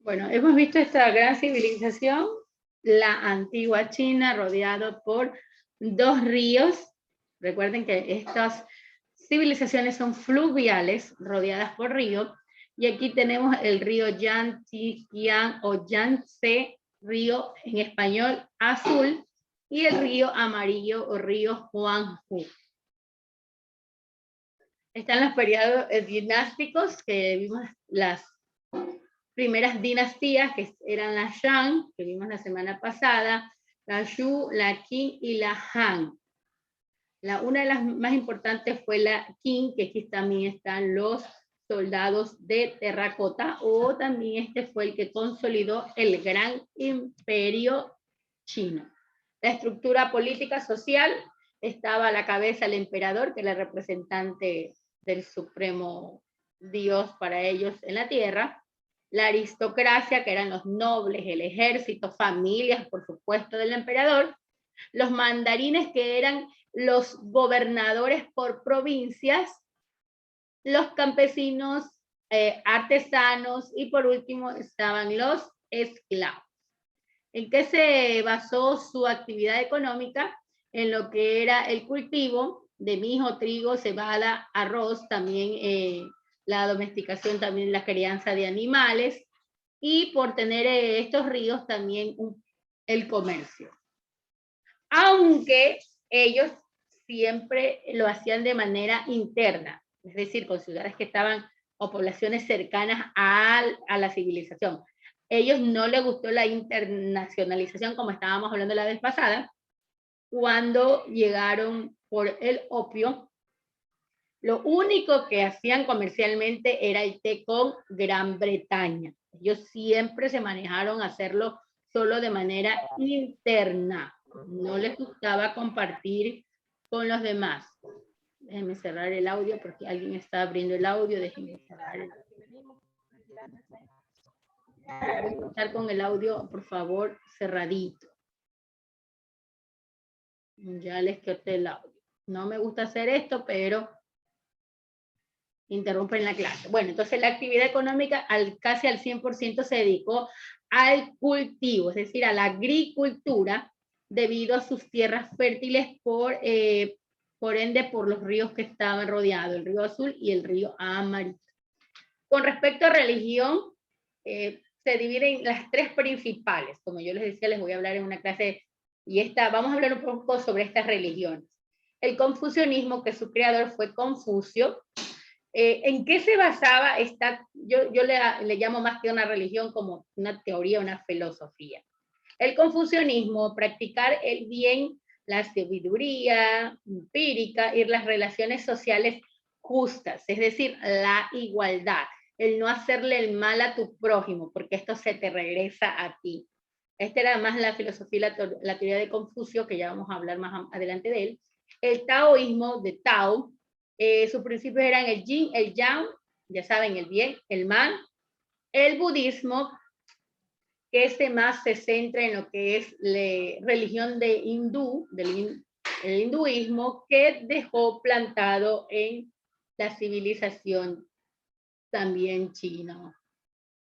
Bueno, hemos visto esta gran civilización, la antigua China, rodeado por dos ríos. Recuerden que estas civilizaciones son fluviales, rodeadas por ríos, y aquí tenemos el río Yangtze o Yangtze, río en español azul, y el río amarillo o río Huanghu. Están los periodos dinásticos que vimos, las primeras dinastías, que eran la Shang, que vimos la semana pasada, la Zhou, la Qing y la Han. Una de las más importantes fue la Qing, que aquí también están los soldados de terracota, o también este fue el que consolidó el gran imperio chino. La estructura política social estaba a la cabeza el emperador, que era el representante del supremo Dios para ellos en la tierra. La aristocracia, que eran los nobles, el ejército, familias, por supuesto, del emperador. Los mandarines, que eran los gobernadores por provincias. Los campesinos, artesanos, y por último estaban los esclavos. ¿En qué se basó su actividad económica? En lo que era el cultivo de mijo, trigo, cebada, arroz, también la domesticación, también la crianza de animales, y por tener estos ríos también el comercio. Aunque ellos siempre lo hacían de manera interna, es decir, con ciudades que estaban o poblaciones cercanas a la civilización. Ellos no les gustó la internacionalización, como estábamos hablando la vez pasada, cuando llegaron por el opio. Lo único que hacían comercialmente era el té con Gran Bretaña. Ellos siempre se manejaron a hacerlo solo de manera interna. No les gustaba compartir con los demás. Déjenme cerrar el audio porque alguien está abriendo el audio. Déjenme cerrar el audio. Voy a estar con el audio, por favor, cerradito. Ya les corté el audio. No me gusta hacer esto, pero interrumpen la clase. Bueno, entonces la actividad económica casi al 100% se dedicó al cultivo, es decir, a la agricultura, debido a sus tierras fértiles, por ende por los ríos que estaban rodeados, el río Azul y el río Amarillo. Con respecto a religión, se dividen las tres principales. Como yo les decía, les voy a hablar en una clase, y vamos a hablar un poco sobre estas religiones. El confucianismo, que su creador fue Confucio. ¿En qué se basaba esta? Yo le llamo más que una religión como una teoría, una filosofía. El confucianismo, practicar el bien, la sabiduría empírica y las relaciones sociales justas, es decir, la igualdad, el no hacerle el mal a tu prójimo, porque esto se te regresa a ti. Esta era más la filosofía, la teoría de Confucio, que ya vamos a hablar más adelante de él. El taoísmo, de Tao, sus principios eran el yin, el yang, ya saben, el bien, el mal. El budismo, que más se centra en lo que es la religión de el hinduismo, que dejó plantado en la civilización también china.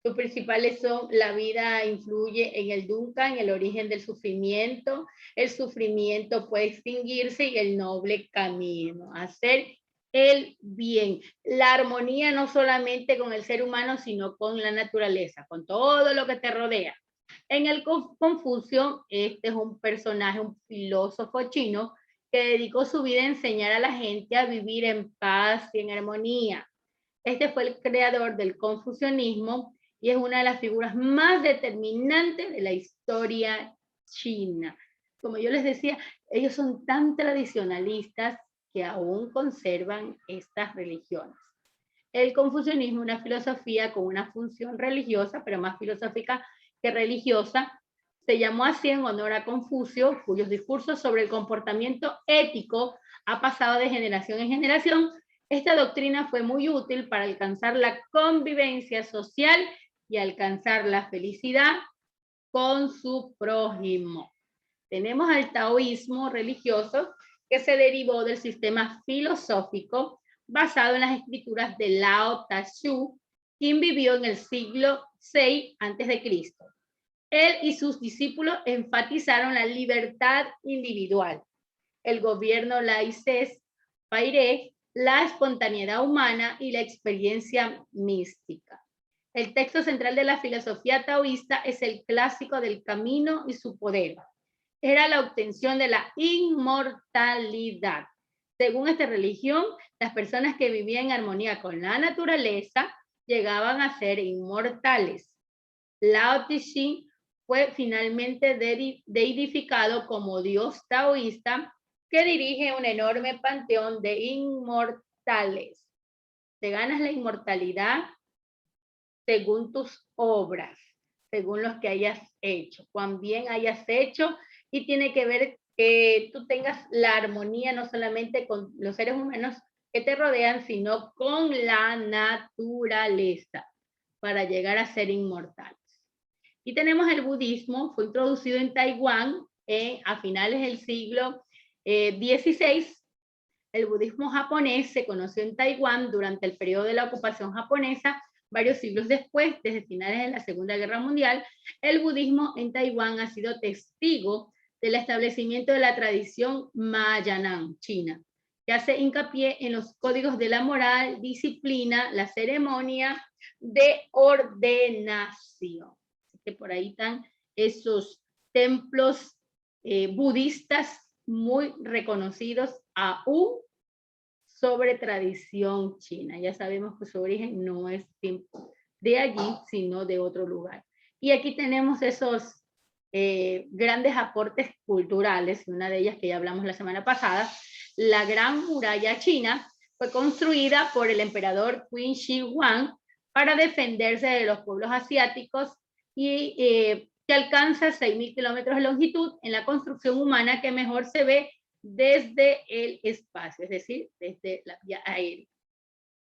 Sus principales son: la vida influye en el dukkha, en el origen del sufrimiento. El sufrimiento puede extinguirse y el noble camino, hacer el bien. La armonía no solamente con el ser humano, sino con la naturaleza, con todo lo que te rodea. En el Confucio, este es un personaje, un filósofo chino, que dedicó su vida a enseñar a la gente a vivir en paz y en armonía. Este fue el creador del confucianismo y es una de las figuras más determinantes de la historia china. Como yo les decía, ellos son tan tradicionalistas que aún conservan estas religiones. El confucianismo es una filosofía con una función religiosa, pero más filosófica que religiosa. Se llamó así en honor a Confucio, cuyos discursos sobre el comportamiento ético ha pasado de generación en generación. Esta doctrina fue muy útil para alcanzar la convivencia social y alcanzar la felicidad con su prójimo. Tenemos al taoísmo religioso, que se derivó del sistema filosófico basado en las escrituras de Lao Tzu, quien vivió en el siglo VI a.C. Él y sus discípulos enfatizaron la libertad individual, el gobierno laissez-faire, la espontaneidad humana y la experiencia mística. El texto central de la filosofía taoísta es el clásico del camino y su poder. Era la obtención de la inmortalidad. Según esta religión, las personas que vivían en armonía con la naturaleza llegaban a ser inmortales. Lao Tzu fue finalmente deidificado como dios taoísta que dirige un enorme panteón de inmortales. Te ganas la inmortalidad según tus obras, según los que hayas hecho, cuán bien hayas hecho, y tiene que ver que tú tengas la armonía no solamente con los seres humanos que te rodean, sino con la naturaleza, para llegar a ser inmortales. Y tenemos el budismo, fue introducido en Taiwán a finales del siglo XVI. El budismo japonés se conoció en Taiwán durante el periodo de la ocupación japonesa. Varios siglos después, desde finales de la Segunda Guerra Mundial, el budismo en Taiwán ha sido testigo del establecimiento de la tradición Mahayanan, China, que hace hincapié en los códigos de la moral, disciplina, la ceremonia de ordenación. Así que por ahí están esos templos budistas muy reconocidos aún sobre tradición china. Ya sabemos que su origen no es de allí, sino de otro lugar. Y aquí tenemos esos grandes aportes culturales, y una de ellas que ya hablamos la semana pasada, la Gran Muralla China, fue construida por el emperador Qin Shi Huang para defenderse de los pueblos asiáticos y que alcanza 6.000 kilómetros de longitud en la construcción humana que mejor se ve desde el espacio, es decir, desde la vía aérea.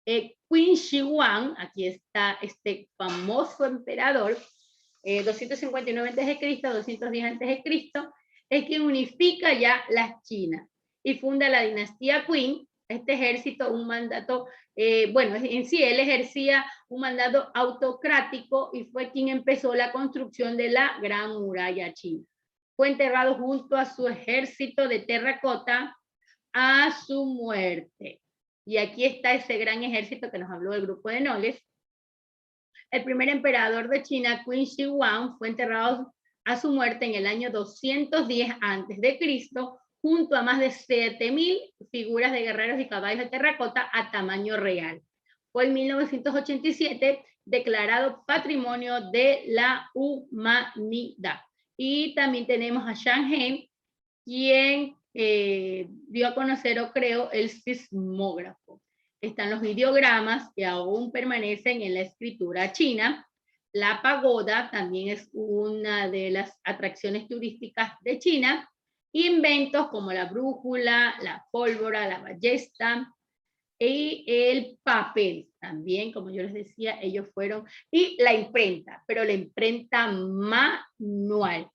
Qin Shi Huang, aquí está este famoso emperador, 259 a.C., 210 a.C., es quien unifica ya las Chinas y funda la dinastía Qin. Este ejército, un mandato, bueno, en sí él ejercía un mandato autocrático y fue quien empezó la construcción de la Gran Muralla China. Fue enterrado junto a su ejército de terracota a su muerte. Y aquí está ese gran ejército que nos habló el grupo de nobles. El primer emperador de China, Qin Shi Huang, fue enterrado a su muerte en el año 210 a.C., junto a más de 7.000 figuras de guerreros y caballos de terracota a tamaño real. Fue en 1987 declarado Patrimonio de la Humanidad. Y también tenemos a Zhang He, quien dio a conocer, o creó, el sismógrafo. Están los ideogramas que aún permanecen en la escritura china. La pagoda también es una de las atracciones turísticas de China. Inventos como la brújula, la pólvora, la ballesta y el papel también, como yo les decía, ellos fueron, y la imprenta, pero la imprenta manual.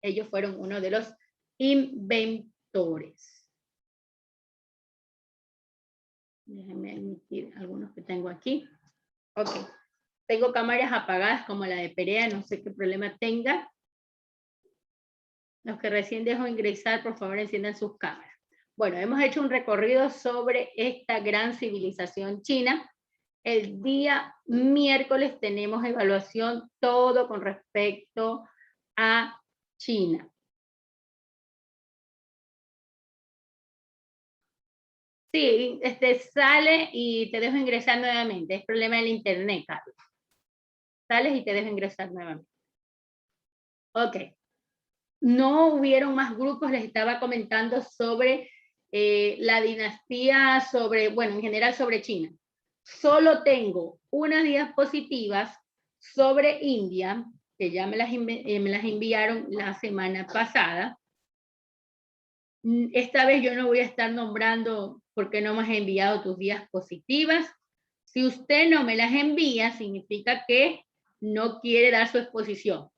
Ellos fueron uno de los inventores. Déjenme emitir algunos que tengo aquí. Ok. Tengo cámaras apagadas como la de Perea, no sé qué problema tenga. Los que recién dejo ingresar, por favor, enciendan sus cámaras. Bueno, hemos hecho un recorrido sobre esta gran civilización china. El día miércoles tenemos evaluación todo con respecto a China. Sí, sale y te dejo ingresar nuevamente. Es problema del internet, Carlos. Sales y te dejo ingresar nuevamente. Ok. No hubieron más grupos, les estaba comentando sobre la dinastía, sobre, bueno, en general sobre China. Solo tengo unas diapositivas sobre India, que ya me las enviaron la semana pasada. Esta vez yo no voy a estar nombrando porque no me has enviado tus diapositivas. Si usted no me las envía, significa que no quiere dar su exposición.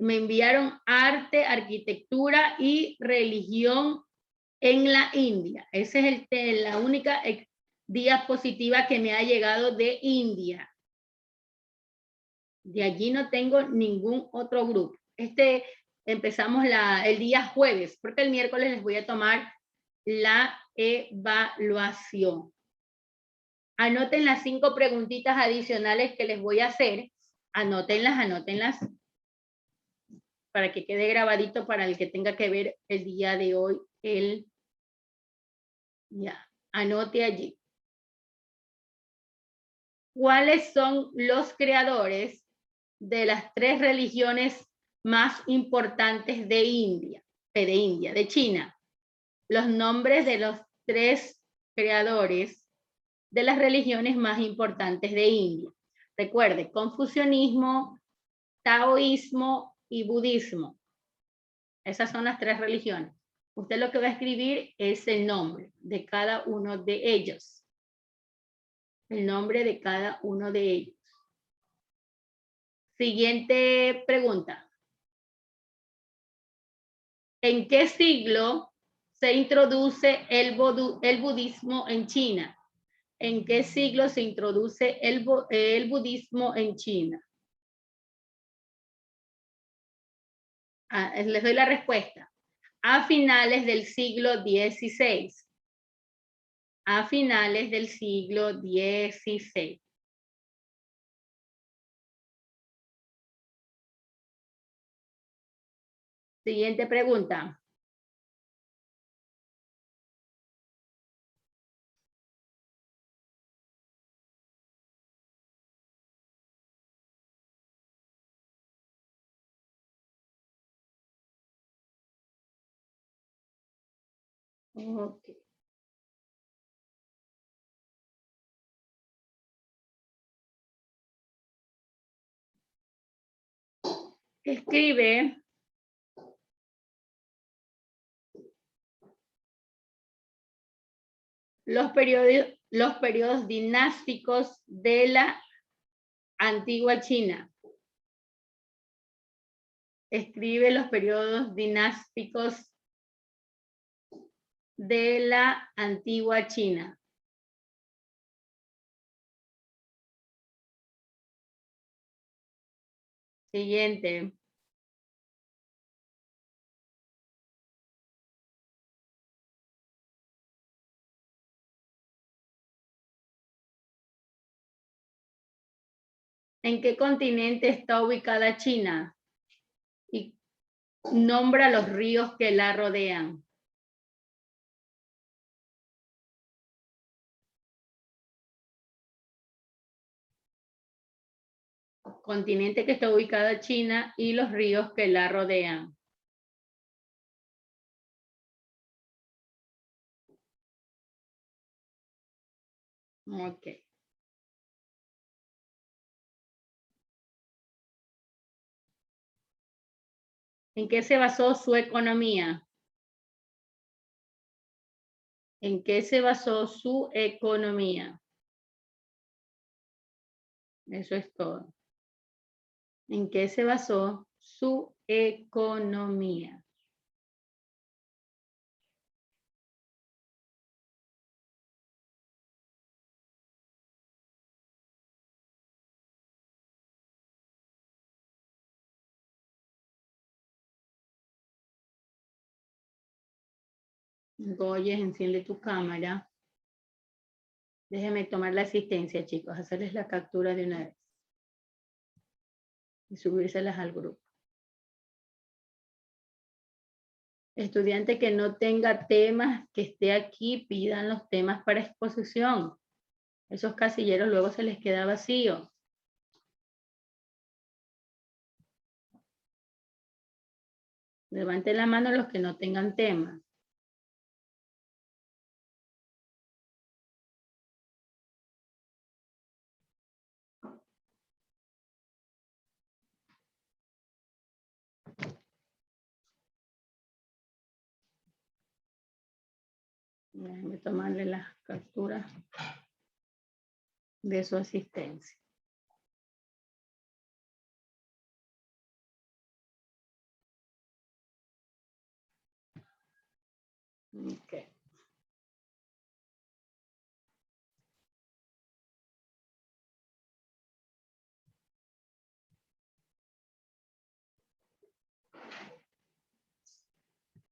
Me enviaron arte, arquitectura y religión en la India. Esa es la única diapositiva que me ha llegado de India. De allí no tengo ningún otro grupo. Empezamos el día jueves, porque el miércoles les voy a tomar la evaluación. Anoten las 5 preguntitas adicionales que les voy a hacer. Anótenlas, para que quede grabadito para el que tenga que ver el día de hoy. Ya, anote allí. ¿Cuáles son los creadores de las 3 religiones más importantes de China? Los nombres de los 3 creadores de las religiones más importantes de India. Recuerde, confucianismo, taoísmo y budismo. Esas son las 3 religiones. Usted lo que va a escribir es el nombre de cada uno de ellos. El nombre de cada uno de ellos. Siguiente pregunta. ¿En qué siglo se introduce el budismo en China? ¿En qué siglo se introduce el budismo en China? Les doy la respuesta. A finales del siglo XVI. A finales del siglo XVI. Siguiente pregunta. Okay. Escribe los periodos dinásticos de la antigua China. Escribe los periodos dinásticos de la antigua China. Siguiente. ¿En qué continente está ubicada China? Y nombra los ríos que la rodean. Continente que está ubicada China y los ríos que la rodean. Ok. ¿En qué se basó su economía? ¿En qué se basó su economía? Eso es todo. ¿En qué se basó su economía? Goyes, enciende tu cámara. Déjenme tomar la asistencia, chicos, hacerles la captura de una vez. Y subírselas al grupo. Estudiante que no tenga temas, que esté aquí, pidan los temas para exposición. Esos casilleros luego se les queda vacío. Levanten la mano los que no tengan tema. Déjenme tomarle las capturas de su asistencia. Okay.